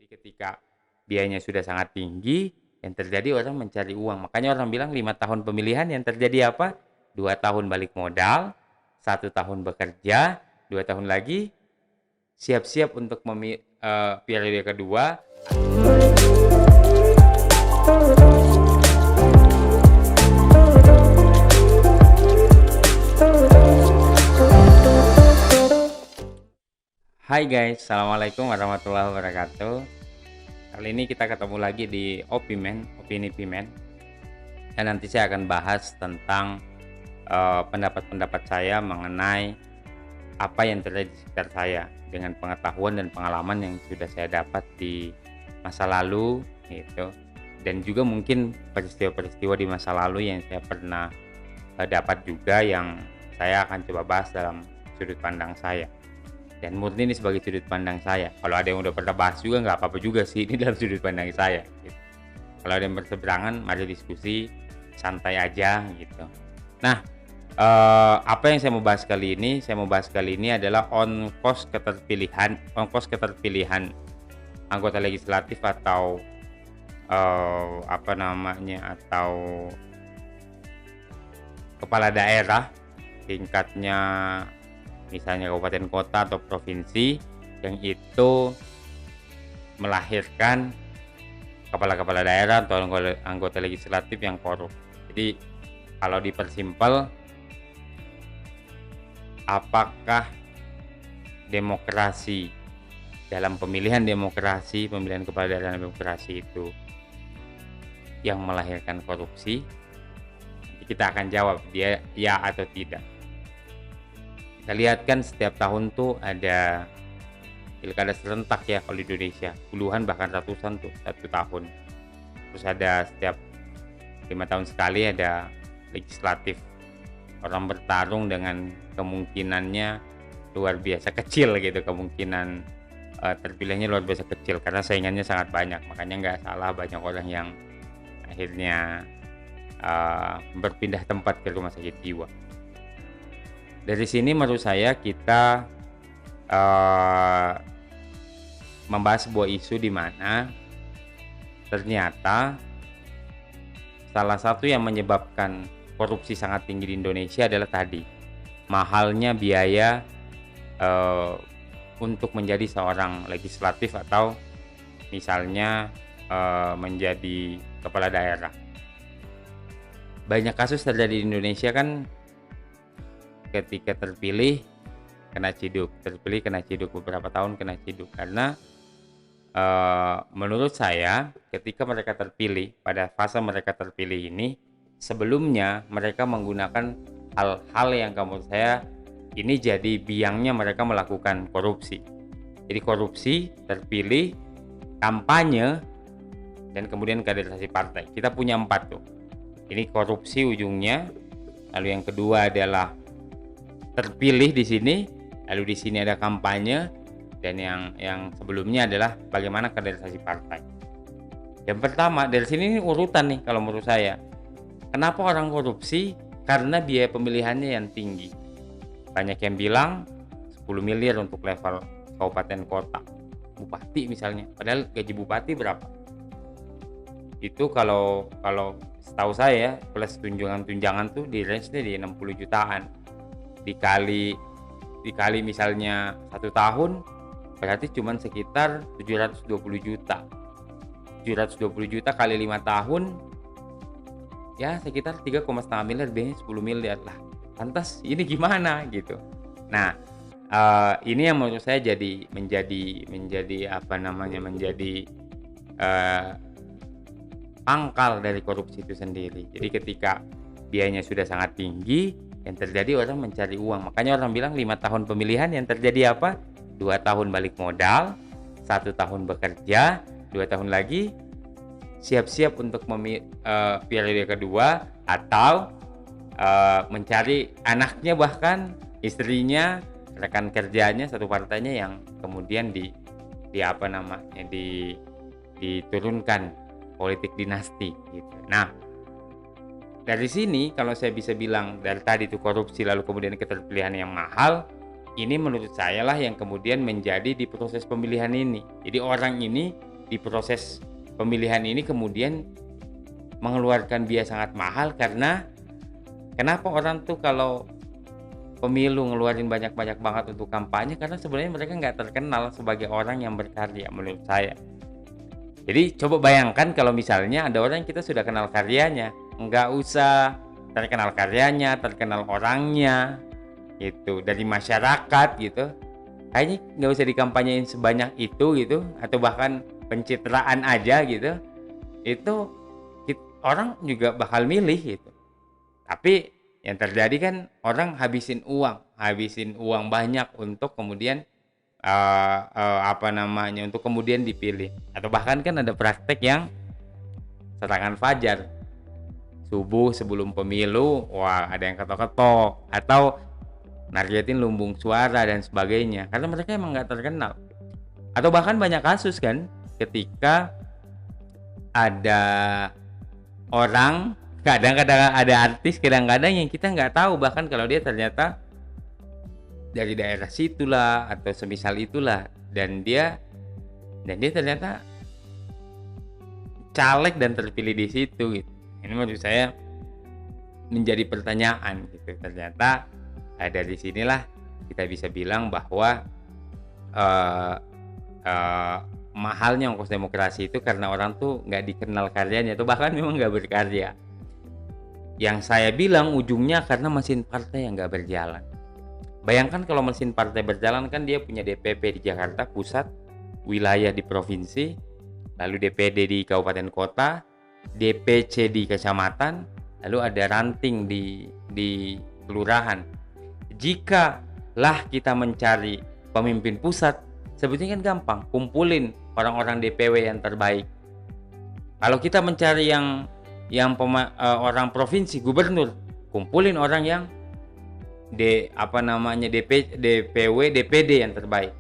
ketika biayanya sudah sangat tinggi, yang terjadi orang mencari uang. Makanya orang bilang 5 tahun pemilihan, yang terjadi apa? 2 tahun balik modal, 1 tahun bekerja, 2 tahun lagi siap-siap untuk periode kedua. Hai guys, assalamualaikum warahmatullahi wabarakatuh. Kali ini kita ketemu lagi di Opini Pimen. Dan nanti saya akan bahas tentang pendapat-pendapat saya mengenai apa yang terjadi di sekitar saya dengan pengetahuan dan pengalaman yang sudah saya dapat di masa lalu gitu. Dan juga mungkin peristiwa-peristiwa di masa lalu yang saya pernah dapat juga, yang saya akan coba bahas dalam sudut pandang saya. Dan murni ini sebagai sudut pandang saya. Kalau ada yang udah pernah bahas juga nggak apa-apa juga sih, ini dalam sudut pandang saya gitu. Kalau ada yang berseberangan, mari diskusi santai aja gitu. Nah, apa yang saya mau bahas kali ini? Saya mau bahas kali ini adalah ongkos keterpilihan anggota legislatif atau atau kepala daerah tingkatnya, misalnya kabupaten kota atau provinsi, yang itu melahirkan kepala-kepala daerah atau anggota legislatif yang korup. Jadi kalau dipersimpel, apakah demokrasi dalam pemilihan kepala daerah demokrasi itu yang melahirkan korupsi? Kita akan jawab dia ya atau tidak. Kita lihat kan setiap tahun tuh ada pilkada serentak ya kalau di Indonesia, puluhan bahkan ratusan tuh satu tahun. Terus ada setiap 5 tahun sekali ada legislatif, orang bertarung dengan kemungkinannya luar biasa kecil gitu, kemungkinan terpilihnya luar biasa kecil karena saingannya sangat banyak. Makanya nggak salah banyak orang yang akhirnya berpindah tempat ke rumah sakit jiwa. Dari sini menurut saya kita membahas sebuah isu di mana ternyata salah satu yang menyebabkan korupsi sangat tinggi di Indonesia adalah tadi mahalnya biaya untuk menjadi seorang legislatif atau misalnya menjadi kepala daerah. Banyak kasus terjadi di Indonesia kan, ketika terpilih kena ciduk, beberapa tahun kena ciduk. Karena menurut saya ketika mereka terpilih, pada fase mereka terpilih ini, sebelumnya mereka menggunakan hal-hal yang menurut saya ini jadi biangnya mereka melakukan korupsi. Jadi korupsi, terpilih, kampanye, dan kemudian kaderisasi partai. Kita punya 4 tuh. Ini korupsi ujungnya. Lalu yang kedua adalah terpilih di sini, lalu di sini ada kampanye, dan yang sebelumnya adalah bagaimana kaderisasi partai. Yang pertama dari sini ini urutan nih kalau menurut saya. Kenapa orang korupsi? Karena biaya pemilihannya yang tinggi. Banyak yang bilang 10 miliar untuk level kabupaten kota, bupati misalnya. Padahal gaji bupati berapa? Itu kalau setahu saya plus tunjangan tuh di range-nya di 60 jutaan. Dikali misalnya 1 tahun berarti cuma sekitar 720 juta. 720 juta kali 5 tahun ya sekitar 3,5 miliar, biayanya 10 miliar lah. Lantas ini gimana gitu. Nah, ini yang menurut saya menjadi pangkal dari korupsi itu sendiri. Jadi ketika biayanya sudah sangat tinggi, yang terjadi orang mencari uang. Makanya orang bilang 5 tahun pemilihan, yang terjadi apa? 2 tahun balik modal, 1 tahun bekerja, 2 tahun lagi siap-siap untuk periode kedua, atau mencari anaknya, bahkan istrinya, rekan kerjanya satu partainya yang kemudian diturunkan politik dinasti gitu. Nah, dari sini kalau saya bisa bilang dari tadi itu korupsi lalu kemudian keterpilihan yang mahal, ini menurut saya lah yang kemudian menjadi di proses pemilihan ini. Jadi orang ini di proses pemilihan ini kemudian mengeluarkan biaya sangat mahal. Karena kenapa orang tuh kalau pemilu ngeluarin banyak-banyak banget untuk kampanye, karena sebenarnya mereka nggak terkenal sebagai orang yang berkarya menurut saya. Jadi coba bayangkan kalau misalnya ada orang yang kita sudah kenal karyanya, nggak usah terkenal karyanya, terkenal orangnya gitu dari masyarakat gitu, kayaknya nggak usah dikampanyein sebanyak itu gitu, atau bahkan pencitraan aja gitu, itu orang juga bakal milih gitu. Tapi yang terjadi kan orang habisin uang banyak untuk kemudian untuk kemudian dipilih. Atau bahkan kan ada praktek yang serangan fajar subuh sebelum pemilu, wah ada yang ketok-ketok atau nargetin lumbung suara dan sebagainya, karena mereka emang nggak terkenal. Atau bahkan banyak kasus kan ketika ada orang, kadang-kadang ada artis, kadang-kadang yang kita nggak tahu bahkan kalau dia ternyata dari daerah situlah atau semisal itulah, dan dia ternyata caleg dan terpilih di situ gitu. Ini menurut saya menjadi pertanyaan gitu. Ternyata dari sinilah kita bisa bilang bahwa mahalnya ongkos demokrasi itu karena orang tuh nggak dikenal karyanya atau bahkan memang nggak berkarya. Yang saya bilang ujungnya karena mesin partai yang nggak berjalan. Bayangkan kalau mesin partai berjalan, kan dia punya DPP di Jakarta Pusat, wilayah di provinsi, lalu DPD di kabupaten kota, DPC di kecamatan, lalu ada ranting di kelurahan. Jikalah kita mencari pemimpin pusat, sebetulnya kan gampang, kumpulin orang-orang DPW yang terbaik. Kalau kita mencari orang provinsi, gubernur, kumpulin orang yang DPW, DPD yang terbaik.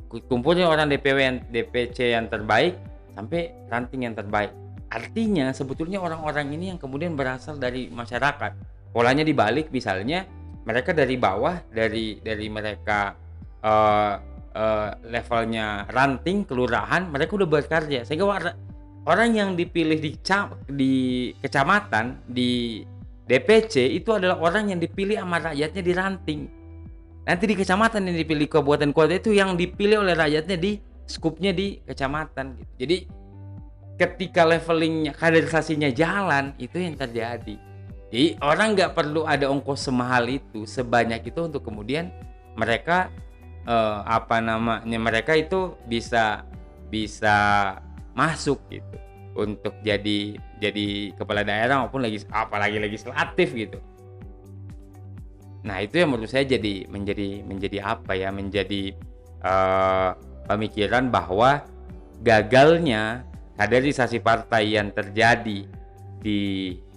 Kumpulin orang DPW yang DPC yang terbaik sampai ranting yang terbaik. Artinya sebetulnya orang-orang ini yang kemudian berasal dari masyarakat. Polanya dibalik, misalnya mereka dari bawah, dari mereka levelnya ranting kelurahan, mereka udah berkarya, sehingga orang yang dipilih di kecamatan, di DPC itu adalah orang yang dipilih sama rakyatnya di ranting. Nanti di kecamatan yang dipilih, kabupaten kota itu yang dipilih oleh rakyatnya di skupnya di kecamatan gitu. Jadi ketika levelingnya, kaderisasinya jalan, itu yang terjadi. Jadi orang nggak perlu ada ongkos semahal itu, sebanyak itu untuk kemudian mereka mereka itu bisa masuk gitu untuk jadi kepala daerah maupun apalagi legislatif gitu. Nah itu yang menurut saya menjadi pemikiran bahwa gagalnya kaderisasi partai yang terjadi di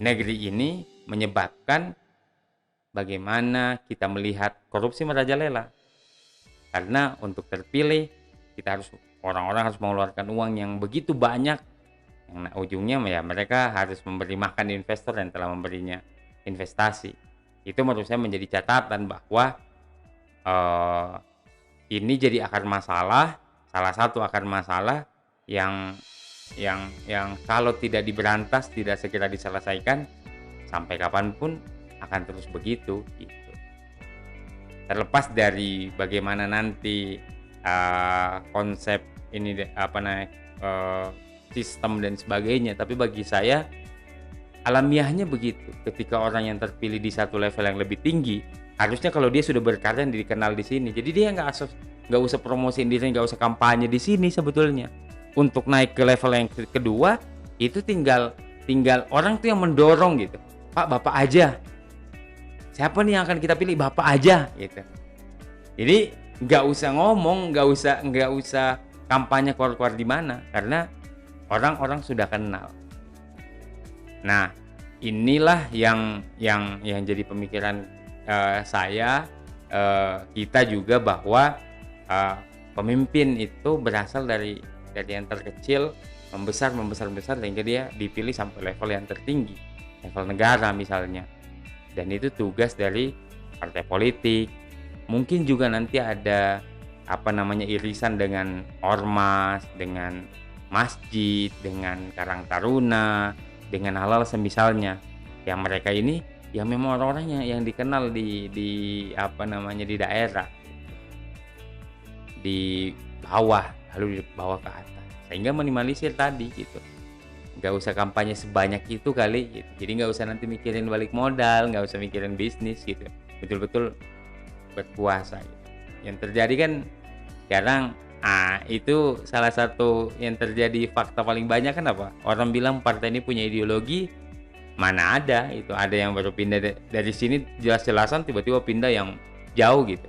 negeri ini menyebabkan bagaimana kita melihat korupsi merajalela. Karena untuk terpilih orang-orang harus mengeluarkan uang yang begitu banyak, yang ujungnya ya mereka harus memberi makan investor yang telah memberinya investasi. Itu menurut saya menjadi catatan bahwa ini jadi akar masalah, salah satu akar masalah yang kalau tidak diberantas, tidak segera diselesaikan, sampai kapanpun akan terus begitu gitu. Terlepas dari bagaimana nanti konsep ini sistem dan sebagainya, tapi bagi saya alamiahnya begitu. Ketika orang yang terpilih di satu level yang lebih tinggi, harusnya kalau dia sudah berkarya dikenal di sini, jadi dia nggak usah promosiin diri, nggak usah kampanye di sini sebetulnya. Untuk naik ke level yang kedua itu tinggal orang tuh yang mendorong gitu. Pak, Bapak aja. Siapa nih yang akan kita pilih? Bapak aja gitu. Jadi nggak usah ngomong, nggak usah kampanye keluar di mana, karena orang-orang sudah kenal. Nah, inilah yang jadi pemikiran saya, kita juga, bahwa pemimpin itu berasal dari yang terkecil membesar sehingga dia dipilih sampai level yang tertinggi, level negara misalnya. Dan itu tugas dari partai politik. Mungkin juga nanti ada irisan dengan ormas, dengan masjid, dengan Karang Taruna, dengan hal-hal semisalnya. Yang mereka ini ya memang orang-orang yang dikenal di apa namanya, di daerah, di bawah, lalu dibawa ke atas. Sehingga minimalisir tadi gitu. Nggak usah kampanye sebanyak itu kali gitu. Jadi nggak usah nanti mikirin balik modal, nggak usah mikirin bisnis gitu. Betul-betul berkuasa gitu. Yang terjadi kan sekarang, itu salah satu yang terjadi fakta paling banyak kan apa? Orang bilang partai ini punya ideologi, mana ada itu, ada yang baru pindah dari sini jelas-jelasan tiba-tiba pindah yang jauh gitu.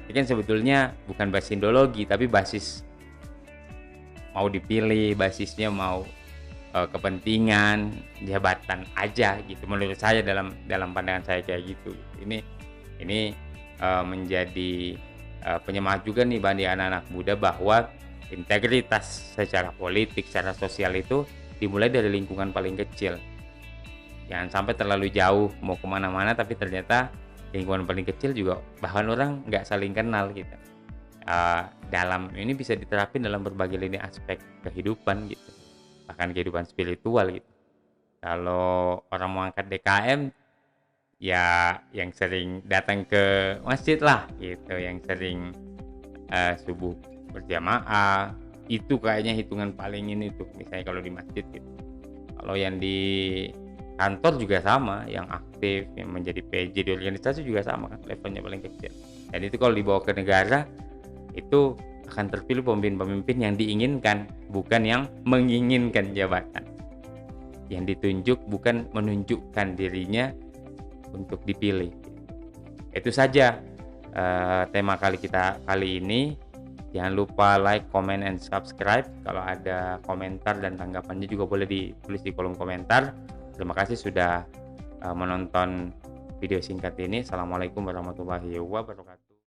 Ini kan sebetulnya bukan basis ideologi tapi basis mau dipilih, basisnya mau kepentingan jabatan aja gitu. Menurut saya dalam pandangan saya kayak gitu. Ini menjadi penyemangat juga nih bagi anak-anak muda bahwa integritas secara politik, secara sosial itu dimulai dari lingkungan paling kecil. Jangan sampai terlalu jauh mau kemana-mana tapi ternyata lingkungan paling kecil juga bahkan orang nggak saling kenal gitu. Dalam ini bisa diterapin dalam berbagai lini aspek kehidupan gitu, bahkan kehidupan spiritual gitu. Kalau orang mau angkat DKM, ya yang sering datang ke masjid lah gitu, yang sering subuh berjamaah, itu kayaknya hitungan paling ini tuh, misalnya kalau di masjid gitu. Kalau yang di kantor juga sama, yang aktif, yang menjadi PJ di organisasi juga sama kan, levelnya paling kecil. Dan itu kalau dibawa ke negara, itu akan terpilih pemimpin-pemimpin yang diinginkan, bukan yang menginginkan jabatan. Yang ditunjuk bukan menunjukkan dirinya untuk dipilih. Itu saja tema kita kali ini. Jangan lupa like, comment, and subscribe. Kalau ada komentar dan tanggapannya juga boleh ditulis di kolom komentar. Terima kasih sudah menonton video singkat ini. Assalamualaikum warahmatullahi wabarakatuh.